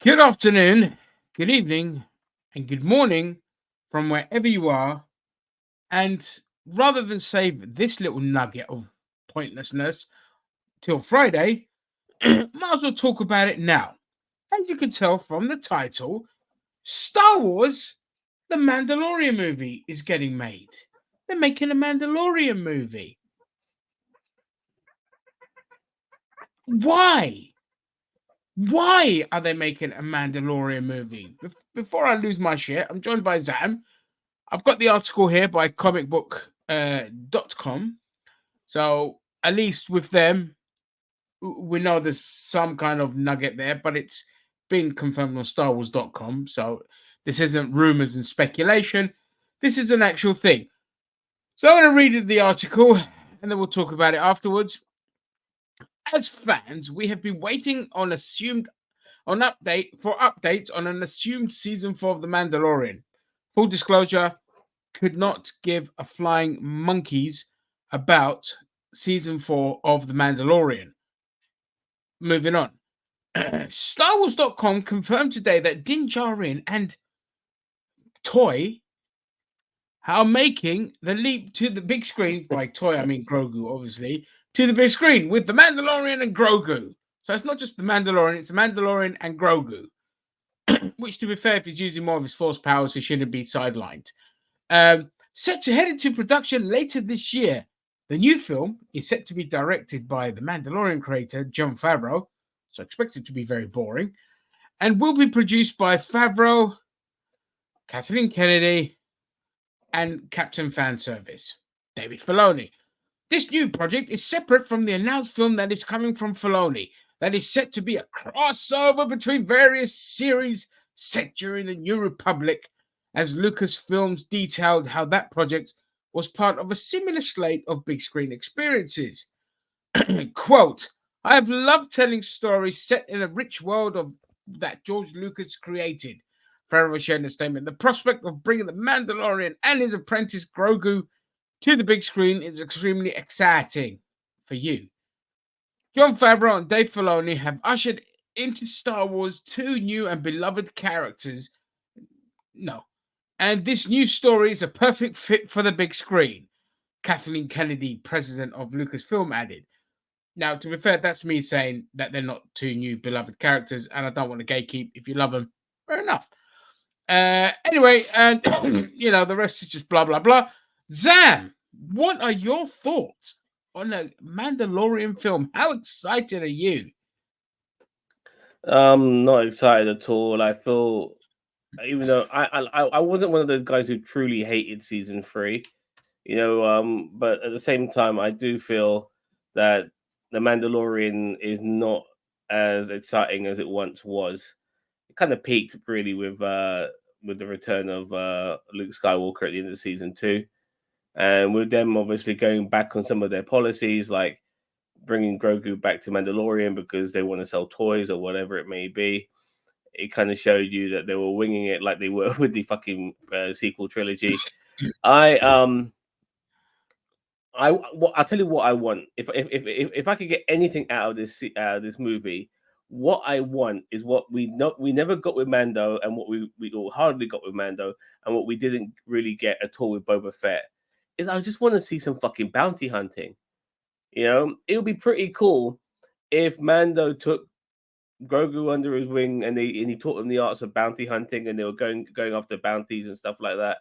Good afternoon, good evening, and good morning from wherever you are. And rather than save this little nugget of pointlessness till Friday, might as well talk about it now. As you can tell from the title, Star Wars, the Mandalorian movie is getting made. They're making a Mandalorian movie. Why? Why are they making a Mandalorian movie? Before I lose my shit, I'm joined by Zam. I've got the article here by comicbook.com. So at least with them, we know there's some kind of nugget there, but it's been confirmed on StarWars.com. So this isn't rumors and speculation. This is an actual thing. So I'm going to read the article and then we'll talk about it afterwards. As fans, we have been waiting on updates on an assumed season 4 of The Mandalorian. Full disclosure, could not give a flying monkeys about season 4 of The Mandalorian. Moving on. StarWars.com confirmed today that Din Djarin and Toy are making the leap to the big screen. By Toy, I mean Grogu, obviously, to the big screen with The Mandalorian and Grogu. So it's not just The Mandalorian, it's The Mandalorian and Grogu. Which, to be fair, if he's using more of his force powers, he shouldn't be sidelined. Set to head into production later this year. The new film is set to be directed by the Mandalorian creator Jon Favreau, so expected to be very boring, and will be produced by Favreau, Kathleen Kennedy, and Captain Fanservice, David Filoni. This new project is separate from the announced film that is coming from Filoni, that is set to be a crossover between various series set during the New Republic, as Lucasfilms detailed how that project was part of a similar slate of big screen experiences. Quote, I have loved telling stories set in a rich world of that George Lucas created. Favreau shared in a statement. The prospect of bringing the Mandalorian and his apprentice Grogu to the big screen is extremely exciting for you. Jon Favreau and Dave Filoni have ushered into Star Wars two new and beloved characters. No. And this new story is a perfect fit for the big screen, Kathleen Kennedy, president of Lucasfilm, added. Now, to be fair, that's me saying that they're not two new beloved characters, and I don't want to gatekeep. If you love them, fair enough. Anyway, and the rest is just blah blah blah. Zam, what are your thoughts on a Mandalorian film? How excited are you? I'm not excited at all. I feel, even though I wasn't one of those guys who truly hated season three, but at the same time, I do feel that the Mandalorian is not as exciting as it once was. It kind of peaked really with the return of Luke Skywalker at the end of season two, and with them obviously going back on some of their policies, like bringing Grogu back to Mandalorian because they want to sell toys or whatever it may be. It kind of showed you that they were winging it like they were with the fucking sequel trilogy. I I'll tell you what I want. If I could get anything out of this movie, what I want is what we never got with Mando, and what we or hardly got with Mando, and what we didn't really get at all with Boba Fett. Is I just want to see some fucking bounty hunting. It would be pretty cool if Mando took Grogu under his wing and he taught him the arts of bounty hunting, and they were going after bounties and stuff like that.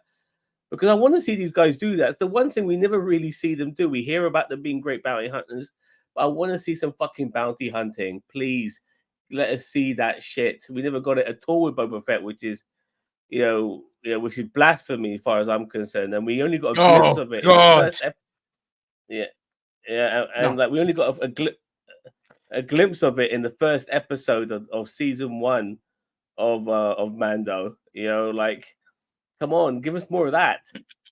Because I want to see these guys do that. It's the one thing we never really see them do. We hear about them being great bounty hunters, but I want to see some fucking bounty hunting. Please let us see that shit. We never got it at all with Boba Fett, which is blasphemy as far as I'm concerned. And we only got a glimpse Oh of it in the God, first episode. Yeah, yeah, and no, like we only got a glimpse of it in the first episode of season one of Mando. Like, come on, give us more of that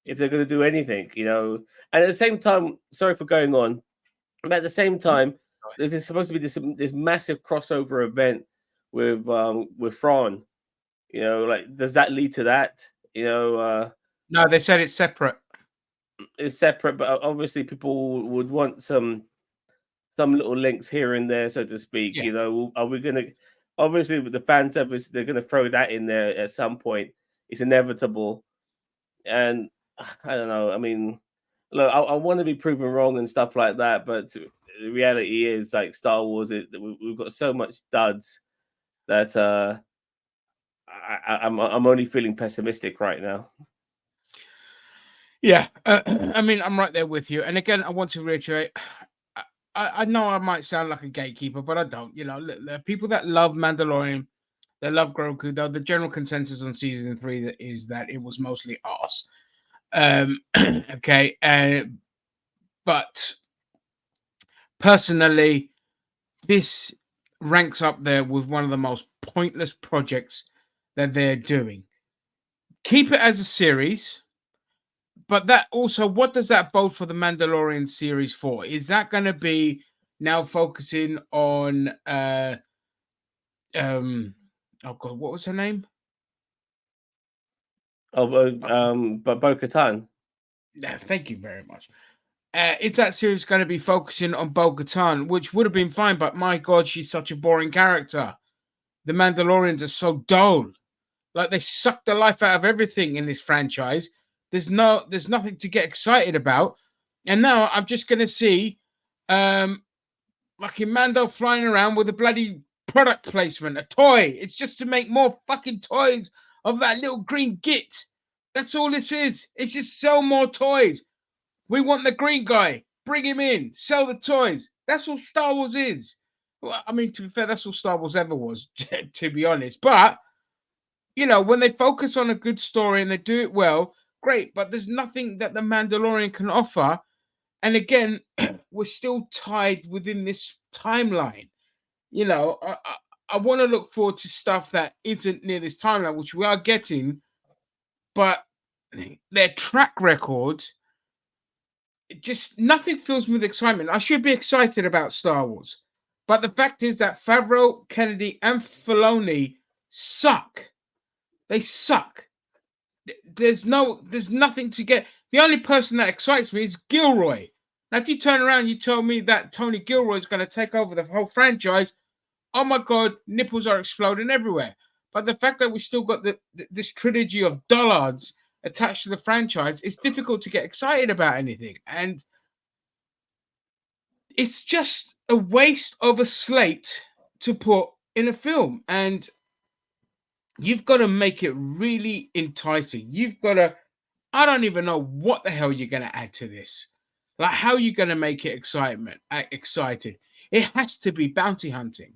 if they're going to do anything. And at the same time, sorry for going on, but at the same time, there's supposed to be this massive crossover event with Thrawn. Like, does that lead to that? no, they said it's separate. It's separate, but obviously people would want some little links here and there, so to speak. Yeah, Are we gonna? obviously with the fan service, they're going to throw that in there at some point. It's inevitable, and I don't know. I mean, look, I want to be proven wrong and stuff like that, but the reality is, like Star Wars, we've got so much duds that I'm only feeling pessimistic right now. Yeah, I mean, I'm right there with you. And again, I want to reiterate. I know I might sound like a gatekeeper, but I don't. You know, there are people that love Mandalorian, they love Grogu. Though the general consensus on season 3 is that it was mostly arse. Okay, but personally, this ranks up there with one of the most pointless projects that they're doing. Keep it as a series, but that also, what does that bode for the Mandalorian series for? Is that going to be now focusing on oh god, what was her name? But Bo-Katan. Yeah, thank you very much. Is that series going to be focusing on Bo-Katan, which would have been fine, but my god, she's such a boring character. The Mandalorians are so dull. Like, they suck the life out of everything in this franchise. There's nothing to get excited about. And now I'm just gonna see fucking Mando flying around with a bloody product placement, a toy. It's just to make more fucking toys of that little green git. That's all this is. It's just sell more toys. We want the green guy. Bring him in. Sell the toys. That's all Star Wars is. Well, I mean, to be fair, that's all Star Wars ever was, to be honest. But, you know, when they focus on a good story and they do it well, great. But there's nothing that the Mandalorian can offer. And again, we're still tied within this timeline. You know, I want to look forward to stuff that isn't near this timeline, which we are getting. But their track record, just nothing fills me with excitement. I should be excited about Star Wars, but the fact is that Favreau, Kennedy, and Filoni suck. They suck. There's nothing to get. The only person that excites me is Gilroy. Now, if you turn around, you tell me that Tony Gilroy is going to take over the whole franchise. Oh my God, nipples are exploding everywhere. But the fact that we still got this trilogy of dullards attached to the franchise, it's difficult to get excited about anything. And it's just a waste of a slate to put in a film. And you've got to make it really enticing. You've got to, I don't even know what the hell you're going to add to this. Like, how are you going to make it excited? It has to be bounty hunting.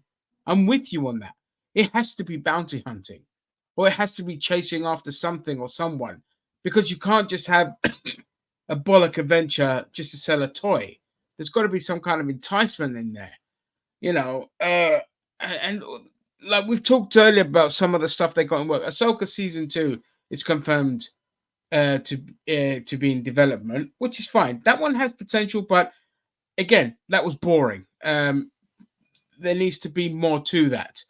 I'm with you on that. It has to be bounty hunting, or it has to be chasing after something or someone, because you can't just have a bollock adventure just to sell a toy. There's got to be some kind of enticement in there, you know. And like we've talked earlier about some of the stuff they got in work. Ahsoka season 2 is confirmed to be in development, which is fine. That one has potential, but again, that was boring. There needs to be more to that.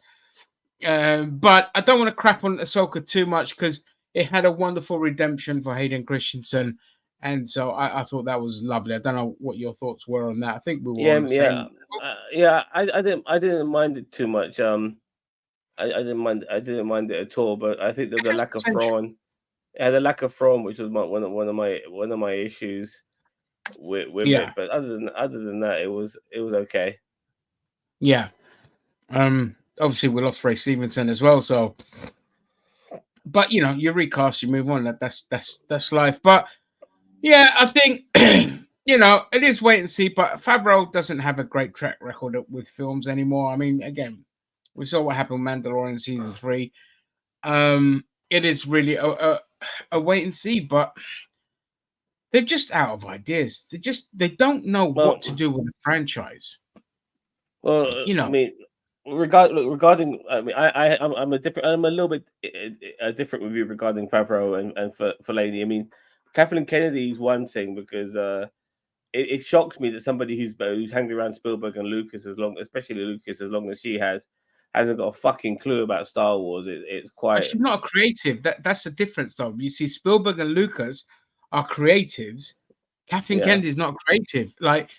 But I don't want to crap on Ahsoka too much because it had a wonderful redemption for Hayden Christensen, and so I thought that was lovely. I don't know what your thoughts were on that. I think we were on the same. I didn't mind it too much. I didn't mind it at all. But I think there's a lack of Thrawn. Yeah, the lack of Thrawn, which was one of my issues with it. But other than that, it was okay. Yeah. Obviously we lost Ray Stevenson as well, so but you know, you recast, you move on. That's life. But yeah, I think you know, it is wait and see. But Favreau doesn't have a great track record with films anymore. I mean, again, we saw what happened with Mandalorian season 3. It is really a wait and see, but they're just out of ideas. They don't know what to do with the franchise. Well, you know, I mean, regarding, I mean, I'm a little bit different with you regarding Favreau and Filoni. I mean, Kathleen Kennedy is one thing because it shocks me that somebody who's hanging around Spielberg and Lucas especially Lucas, as long as she hasn't got a fucking clue about Star Wars. It's quite. She's not a creative. That's the difference, though. You see, Spielberg and Lucas are creatives. Kathleen Kennedy is not creative. Like,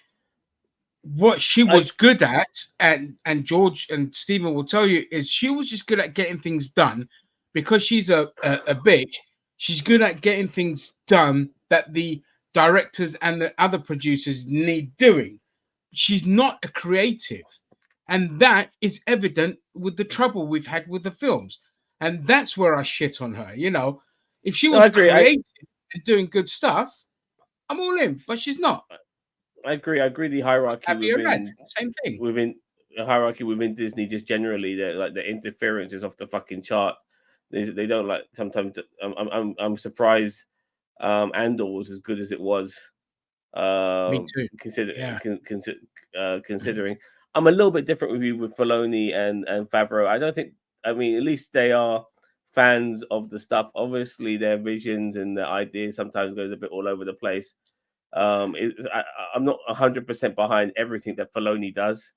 what she I was good at, and George and Stephen will tell you, is she was just good at getting things done because she's a bitch. She's good at getting things done that the directors and the other producers need doing. She's not a creative. And that is evident with the trouble we've had with the films. And that's where I shit on her. You know, if she no, I was agree. creative and doing good stuff, I'm all in, but she's not. I agree. I agree. The hierarchy Happy or red, same thing. within the hierarchy within Disney, just generally, that like the interference is off the fucking chart. They don't like sometimes. I'm surprised. Andor was as good as it was. Me too. Consider Yeah. considering. I'm a little bit different with you with Filoni and Favreau. I don't think. I mean, at least they are fans of the stuff. Obviously, their visions and their ideas sometimes goes a bit all over the place. I'm not 100% behind everything that Filoni does.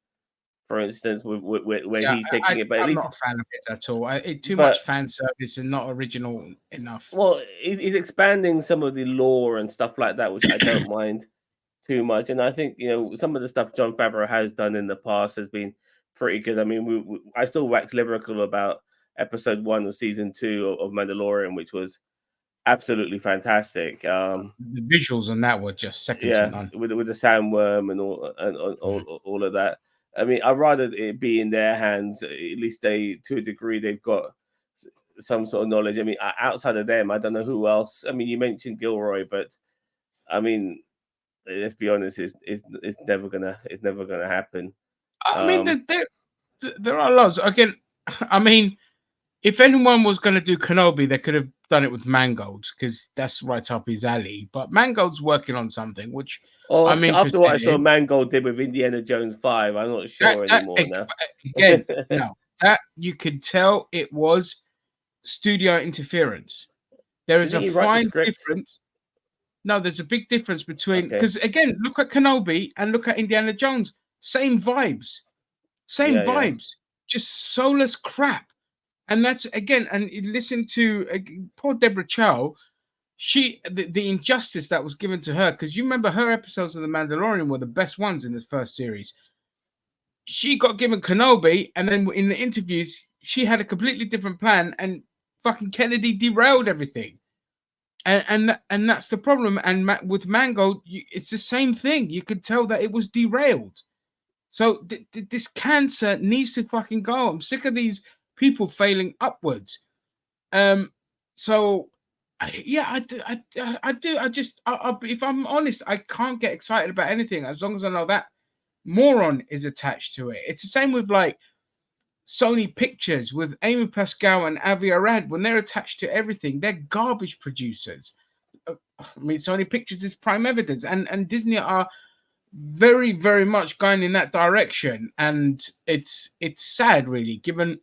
For instance, where Yeah, he's taking it, but at I'm least, not a fan of it at all. Too but much fan service and not original enough. well, he's expanding some of the lore and stuff like that, which I don't mind too much. And I think some of the stuff John Favreau has done in the past has been pretty good. I mean, I still wax lyrical about episode 1 of season 2 of Mandalorian, which was absolutely fantastic. The visuals on that were just second to Yeah, none. with the sandworm and all of that. I mean, I'd rather it be in their hands. At least to a degree, they've got some sort of knowledge. I mean, outside of them, I don't know who else. I mean, you mentioned Gilroy, but I mean, let's be honest, it's never gonna happen. I mean, Um, there are loads. Again, I mean, if anyone was going to do Kenobi, they could have done it with Mangold because that's right up his alley. But Mangold's working on something which or I'm after what I interested saw in. Mangold did with Indiana Jones 5, I'm not sure That anymore now. again, no, that you could tell it was studio interference. There is Didn't a he write the fine script? difference. No, there's a big difference between, Okay, because again, look at Kenobi and look at Indiana Jones. Same vibes, same yeah. vibes, just soulless crap. And that's again, and you listen to poor Deborah Chow. The injustice that was given to her, because you remember her episodes of The Mandalorian were the best ones in this first series. She got given Kenobi, and then in the interviews, she had a completely different plan, and fucking Kennedy derailed everything. And that's the problem. And with Mango, it's the same thing. You could tell that it was derailed. So this cancer needs to fucking go. I'm sick of these people failing upwards. Um, so yeah, I do. If I'm honest, I can't get excited about anything as long as I know that moron is attached to it. It's the same with like Sony Pictures with Amy Pascal and Avi Arad. When they're attached to everything, they're garbage producers. I mean, Sony Pictures is prime evidence, and Disney are very, very much going in that direction, and it's sad, really, given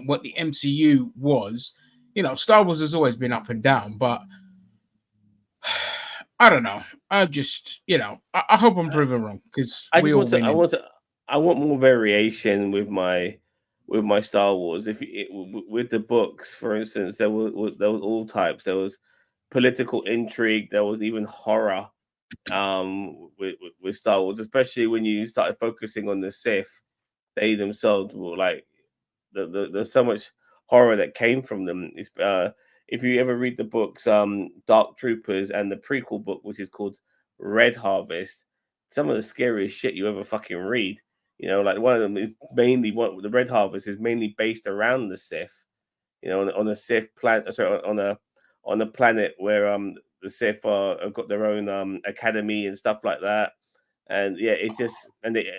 what the MCU was. You know, Star Wars has always been up and down, but I don't know. I just, I hope I'm proven wrong because I we just all win in. I want more variation with my Star Wars. With the books, for instance, there was all types. There was political intrigue. There was even horror. With Star Wars, especially when you started focusing on the Sith, they themselves were like there's so much horror that came from them. If you ever read the books, Dark Troopers and the prequel book, which is called Red Harvest, some of the scariest shit you ever fucking read. Like one of them is mainly what the Red Harvest is mainly based around the Sith. On a Sith planet, sorry, on a planet where the Sith have got their own academy and stuff like that. And yeah, it's just and they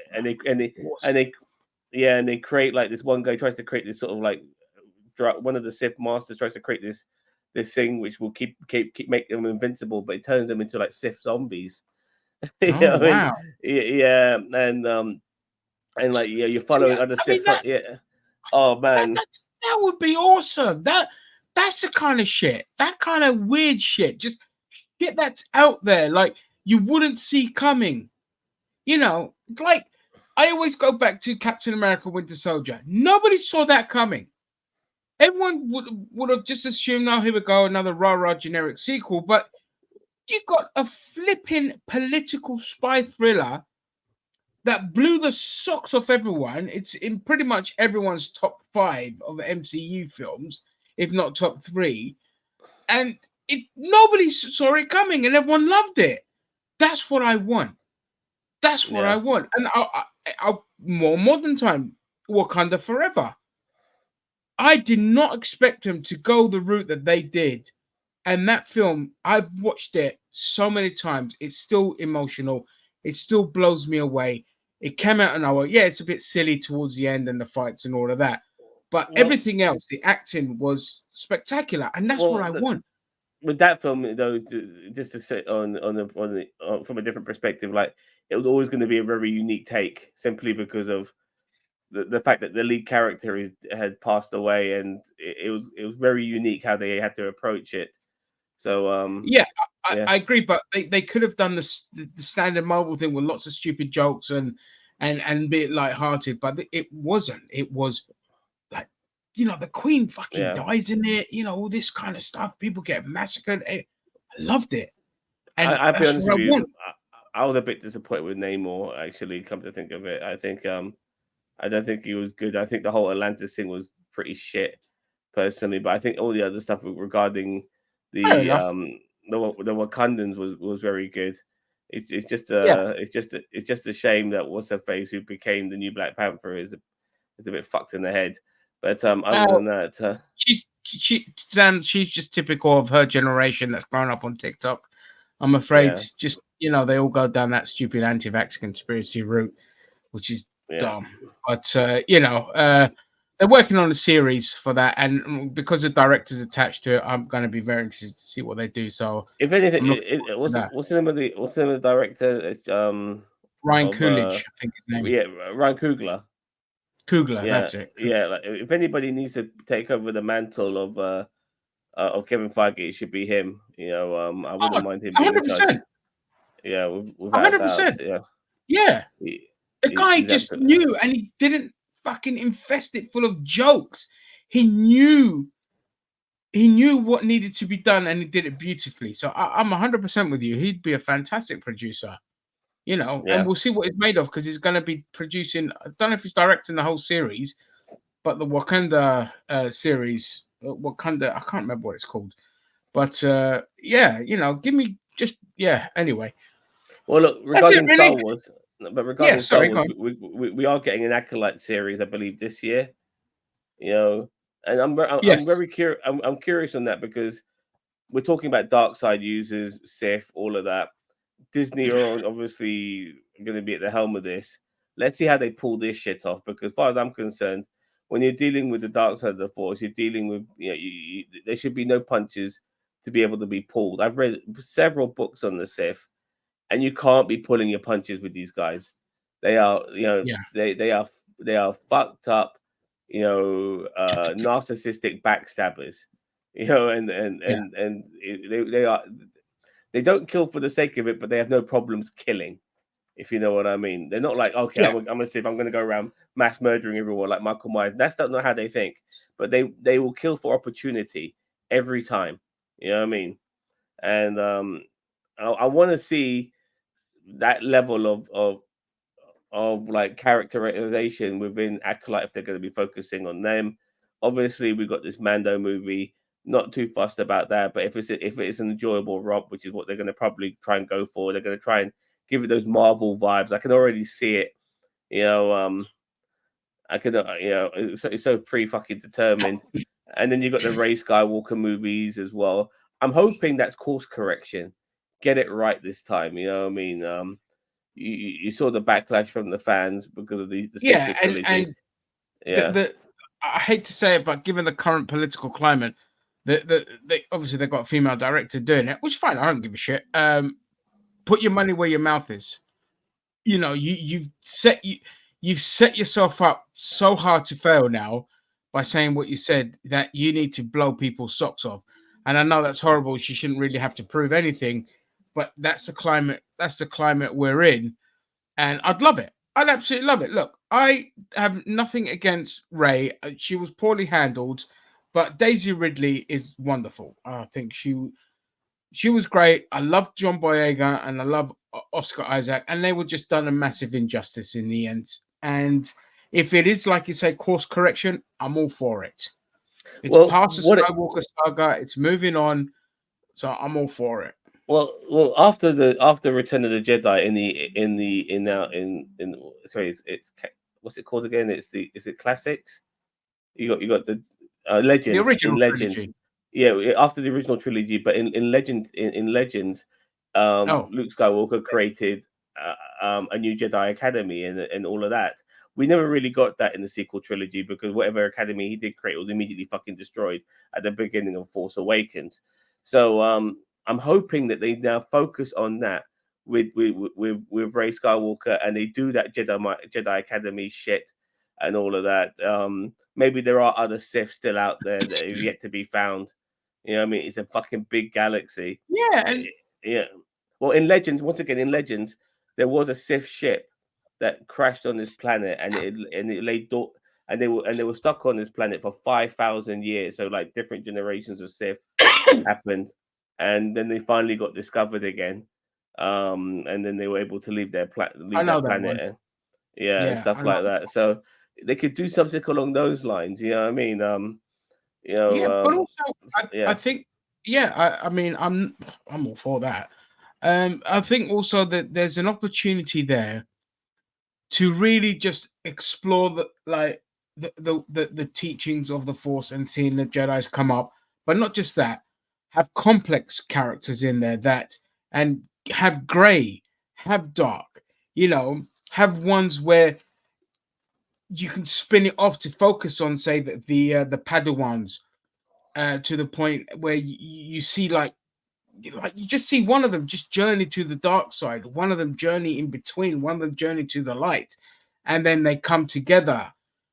yeah, and they create like this one guy tries to create this sort of like one of the Sith masters tries to create this thing which will keep make them invincible, but it turns them into like Sith zombies. Oh I mean, wow! yeah, and like yeah, you're See, following other I mean Sith. Yeah. Oh man. that would be awesome. That's the kind of shit, that kind of weird shit, just shit that's out there, like you wouldn't see coming. Like I always go back to Captain America: Winter Soldier. Nobody saw that coming. Everyone would have just assumed, "Oh, here we go, another rah-rah generic sequel." But you got a flipping political spy thriller that blew the socks off everyone. It's in pretty much everyone's top 5 of MCU films, if not top 3. And nobody saw it coming, and everyone loved it. That's what I want. That's what I Yeah. want. And I more modern time, Wakanda Forever. I did not expect them to go the route that they did. And that film, I've watched it so many times. It's still emotional. It still blows me away. It came out an hour. Yeah, it's a bit silly towards the end and the fights and all of that. But Well, everything else, the acting was spectacular. And that's what well, I want. with that film though, just to say from a different perspective, like it was always going to be a very unique take, simply because of the fact that the lead character had passed away, and it was very unique how they had to approach it. So Yeah, yeah, I agree, but they could have done the standard Marvel thing with lots of stupid jokes and be light-hearted, but it wasn't. It was like, the Queen fucking yeah. dies in it, all this kind of stuff. People get massacred. I loved it, and I'll be that's honest what I with want. you. I was a bit disappointed with Namor. Actually, come to think of it, I think I don't think he was good. I think the whole Atlantis thing was pretty shit, personally. But I think all the other stuff regarding Fair the enough. the Wakandans was very good. It's just Yeah. it's just a shame that what's her face, who became the new Black Panther, is a bit fucked in the head. But other Well, than that, she's just typical of her generation that's grown up on TikTok. I'm afraid, yeah, just they all go down that stupid anti-vax conspiracy route, which is yeah. dumb. But they're working on a series for that, and because the director's attached to it, I'm going to be very interested to see what they do. So If anything, I'm looking forward to that. what's the name of the director Ryan of Coolidge, I think his name. yeah, Ryan Coogler. Coogler, Yeah, that's it. yeah. Like if anybody needs to take over the mantle of Kevin Feige, it should be him. I Oh, wouldn't mind him being in charge. 100%, Yeah, without a doubt. 100%. Yeah, Yeah, he, the guy he's just absolutely. knew, and he didn't fucking infest it full of jokes. He knew what needed to be done, and he did it beautifully. So I'm 100% with you. He'd be a fantastic producer. And Yeah. we'll see what it's made of, because he's going to be producing. I don't know if he's directing the whole series, but the Wakanda series, Wakanda, I can't remember what it's called, but yeah, give me just anyway, Well, look, that's it, regarding Star really. Wars, but Yeah, regarding Star sorry, go Wars, on. we are getting an Acolyte series, I believe, this year. You know, and Yes, I'm very curious. I'm curious on that because we're talking about dark side users, Sith, all of that. Disney are obviously going to be at the helm of this. Let's see how they pull this shit off. Because, as far as I'm concerned, when you're dealing with the dark side of the force, you're dealing with there should be no punches to be able to be pulled. I've read several books on the Sith, and you can't be pulling your punches with these guys. They are, yeah, they are fucked up, narcissistic backstabbers. yeah, They don't kill for the sake of it, but they have no problems killing. If you know what I mean, they're not like, okay, yeah, I'm gonna see if I'm gonna go around mass murdering everyone like Michael Myers. That's not how they think, but they will kill for opportunity every time. You know what I mean? And I want to see that level of like characterization within Acolyte if they're going to be focusing on them. Obviously, we've got this Mando movie. Not too fussed about that, but if it's an enjoyable romp, which is what they're going to probably try and go for, they're going to try and give it those Marvel vibes. I can already see it. You know, I could, it's so pre fucking determined. And then you got the Ray Skywalker movies as well. I'm hoping that's course correction. Get it right this time. You know what I mean? You saw the backlash from the fans because of the yeah, sequel and trilogy. Yeah, the I hate to say it, but given the current political climate, they obviously they've got a female director doing it, which is fine. I don't give a shit. Put your money where your mouth is. You've set yourself up so hard to fail now by saying what you said, that you need to blow people's socks off. And I know that's horrible. She shouldn't really have to prove anything, but that's the climate. That's the climate we're in, and I'd love it. I'd absolutely love it. Look, I have nothing against Ray. She was poorly handled, but Daisy Ridley is wonderful. I think she was great. I love John Boyega and I love Oscar Isaac, and they were just done a massive injustice in the end. And if it is like you say, course correction, I'm all for it. It's Well, past the Skywalker saga. It's moving on, so I'm all for it. well, after Return of the Jedi in sorry, it's what's it called again? Is it classics? You got the The Legends in original Legend. trilogy. Yeah, after the original trilogy, but in Legend in Legends, Oh, Luke Skywalker created a new Jedi Academy and all of that. We never really got that in the sequel trilogy because whatever academy he did create was immediately fucking destroyed at the beginning of Force Awakens. So I'm hoping that they now focus on that with Rey Skywalker and they do that Jedi Academy shit and all of that. Maybe there are other Sith still out there that have yet to be found. You know what I mean? It's a fucking big galaxy. yeah, and Yeah. Well, in Legends, once again, in Legends, there was a Sith ship that crashed on this planet, and it lay and they were stuck on this planet for 5,000 years. So like different generations of Sith happened, and then they finally got discovered again. And then they were able to leave I leave know that that planet, one. yeah, and Yeah, stuff I know. like that. So they could do something along those lines. You know what I mean? Yeah, but also I Yeah. think yeah, I mean I'm all for that. I think also that there's an opportunity there to really just explore the teachings of the Force and seeing the Jedi's come up, but not just that, have complex characters in there that and have grey, have dark, have ones where you can spin it off to focus on, say that the Padawans, to the point where you see like you just see one of them just journey to the dark side, one of them journey in between, one of them journey to the light, and then they come together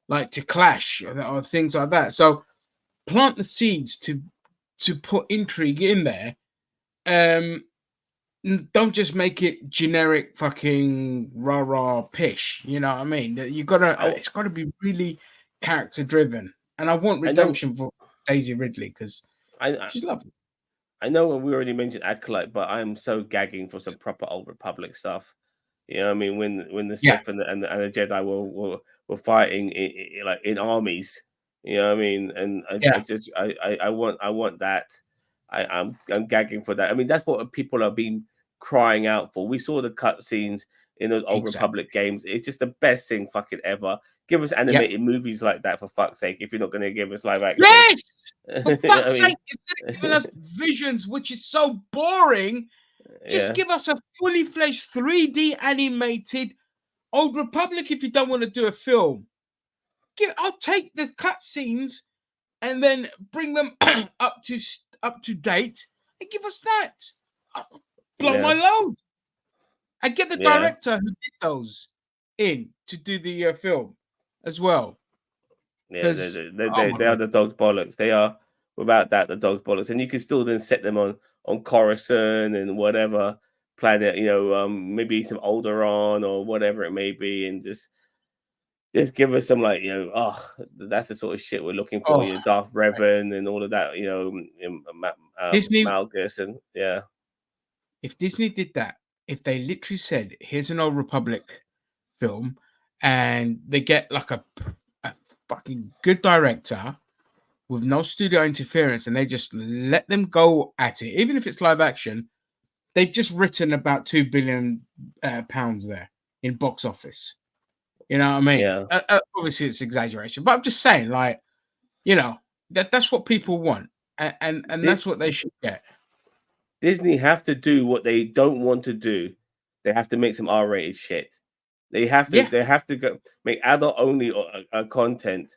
like to clash or things like that. So plant the seeds to put intrigue in there. Um, don't just make it generic fucking rah rah pish. You know what I mean? That you gotta, I, it's gotta be really character driven. And I want I know redemption for Daisy Ridley because I she's lovely. I know we already mentioned Acolyte, but I'm so gagging for some proper Old Republic stuff. You know what I mean? When the Yeah, Sith and the Jedi were fighting like in armies. You know what I mean? And I yeah, just I want that. I'm gagging for that. I mean, that's what people have been crying out for. We saw the cutscenes in those Old exactly. Republic games. It's just the best thing fucking ever. Give us Yep. animated movies like that for fuck's sake. If you're not going to give us live action, Yes! For you know what I fuck's mean? sake, instead of giving us visions, which is so boring, just Yeah. give us a fully fledged 3D animated Old Republic if you don't want to do a film. I'll take the cutscenes and then bring them up to date and give us that. Blow my Yeah. load. And get the Yeah. director who did those in to do the film as well. Yeah, Because, oh my they are God. the dog's bollocks. They are without that the dog's bollocks, and you can still then set them on Coruscant and whatever planet, maybe some Alderaan or whatever it may be, and just give us some like that's the sort of shit we're looking for. Oh, You know, Darth Revan and all of that. Disney, Malgus and yeah, if Disney did that, if they literally said, "Here's an Old Republic film," and they get like a fucking good director with no studio interference, and they just let them go at it, even if it's live action, they've just written about £2 billion pounds there in box office. You know what I mean? yeah. Obviously, it's exaggeration, but I'm just saying, like, you know, that's what people want, and Di- that's what they should get. Disney have to do what they don't want to do. They have to make some R-rated shit. Yeah, They have to go make adult only content,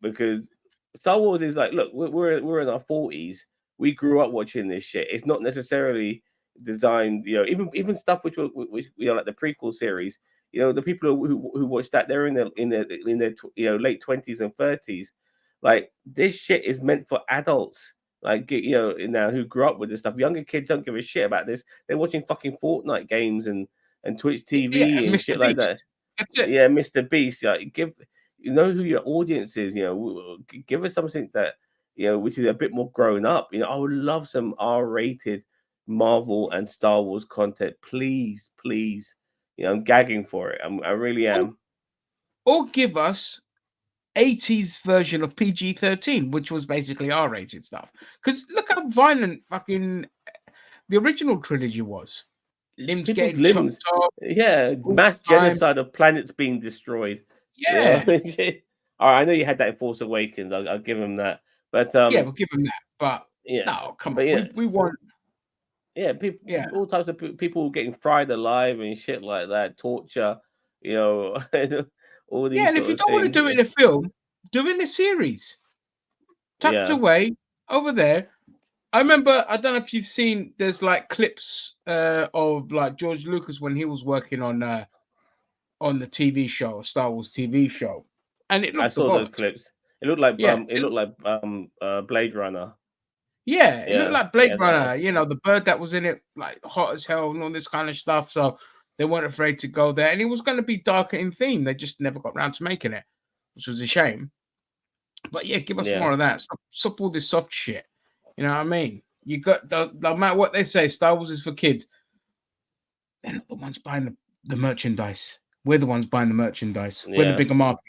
because Star Wars is like, look, we're in our 40s. We grew up watching this shit. It's not necessarily designed, even stuff which like the prequel series. The people who watch that, they're in their late 20s and 30s. Like this shit is meant for adults. Like now who grew up with this stuff. Younger kids don't give a shit about this. They're watching fucking Fortnite games and Twitch yeah, TV and and Mr. shit like that. Beast. That's it. Yeah, Mr. Beast. Like, give who your audience is. Give us something that which is a bit more grown up. I would love some R-rated Marvel and Star Wars content, please, please. I'm gagging for it. I really am. Or give us 80s version of PG-13, which was basically R-rated stuff. Because look how violent fucking the original trilogy was. Limbs People's getting chopped limbs, off all mass the time. genocide of planets being destroyed. Yeah. All right, I know you had that in Force Awakens. I'll give him that. But Yeah, we'll give them that. But yeah, no, come but on. We want people, yeah. all types of people getting fried alive and shit like that, torture, all Yeah, these and if sort you of don't want to things. do it in a film, do it in a series. Tucked Yeah, away over there. I remember, I don't know if you've seen, there's like clips of like George Lucas when he was working on the TV show, Star Wars TV show, and it I looked the saw those boss. clips. It looked like Yeah, Blade Runner. yeah, it looked Yeah, like Blade yeah, Runner. The bird that was in it, like hot as hell and all this kind of stuff. So they weren't afraid to go there, and it was going to be darker in theme. They just never got around to making it, which was a shame. But yeah, give us yeah. more of that. Stop all this soft shit. You know what I mean? You got no matter what they say, Star Wars is for kids. They're not the ones buying the merchandise. We're the ones buying the merchandise. We're the Yeah. bigger market.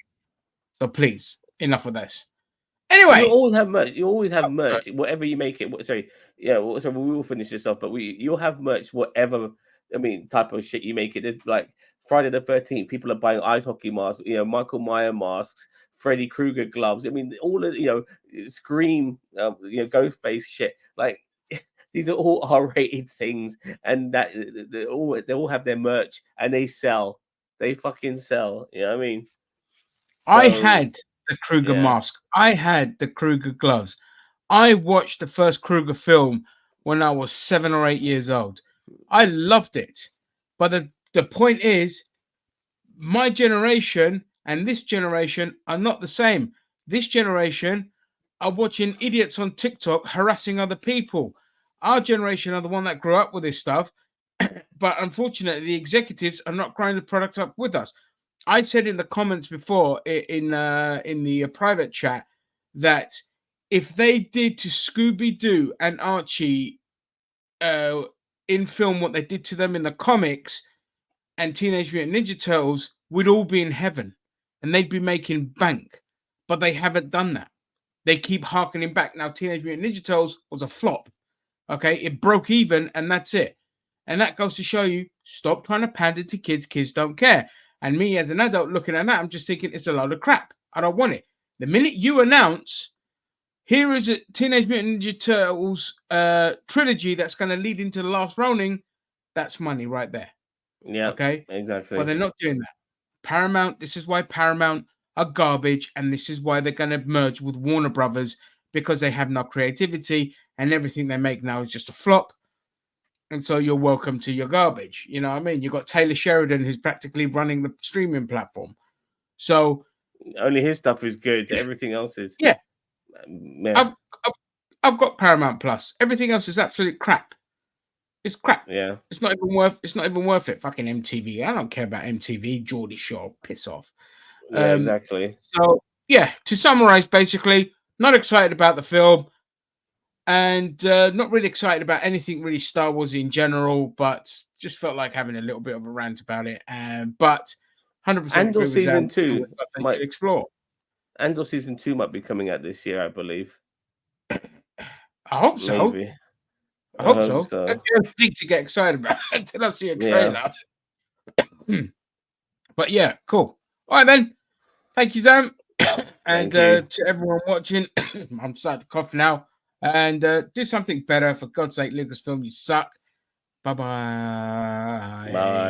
So please, enough of this. You Anyway, always have merch. You always have merch, whatever you make it. Sorry, yeah. So we will finish this off, but you'll have merch, whatever. I mean, type of shit you make it. There's like Friday the 13th. People are buying ice hockey masks. Michael Myers masks, Freddy Krueger gloves. I mean, all of Scream. Ghostface shit. Like these are all R-rated things, and that they all have their merch and they sell. They fucking sell. You know what I mean? I So had the Krueger yeah. mask. I had the Krueger gloves. I watched the first Krueger film when I was 7 or 8 years old. I loved it. But the point is, my generation and this generation are not the same. This generation are watching idiots on TikTok harassing other people. Our generation are the one that grew up with this stuff, but unfortunately, the executives are not growing the product up with us. I said in the comments before in the private chat that if they did to Scooby Doo and Archie in film what they did to them in the comics and Teenage Mutant Ninja Turtles, we'd all be in heaven and they'd be making bank. But they haven't done that. They keep harkening back. Now, Teenage Mutant Ninja Turtles was a flop. Okay, it broke even and that's it. And that goes to show you, stop trying to pander to kids. Kids don't care. And me as an adult looking at that, I'm just thinking it's a load of crap. I don't want it. The minute you announce, here is a Teenage Mutant Ninja Turtles trilogy that's going to lead into the last Ronin, that's money right there. Yeah. Okay? Exactly. But they're not doing that. Paramount, this is why Paramount are garbage, and this is why they're going to merge with Warner Brothers, because they have no creativity and everything they make now is just a flop. And so you're welcome to your garbage. You know what I mean? You've got Taylor Sheridan who's practically running the streaming platform. So only his stuff is good. Everything else is yeah. yeah. I've got Paramount Plus. Everything else is absolute crap. It's crap. Yeah. It's not even worth it. Fucking MTV. I don't care about MTV. Geordie Shore. Piss off. Yeah, exactly. So yeah, to summarize, basically, not excited about the film. And not really excited about anything really Star Wars in general, but just felt like having a little bit of a rant about it. But 100% Andor agree with Zam. season 2 They might should explore. Andor season 2 might be coming out this year, I believe. I hope so. Maybe. I hope so. That's the only thing to get excited about until I see a trailer. Yeah. But yeah, cool. All right then. Thank you, Zam. And Thank you. to everyone watching, I'm starting to cough now. And do something better. For God's sake, Lucasfilm, you suck. Bye-bye. Bye.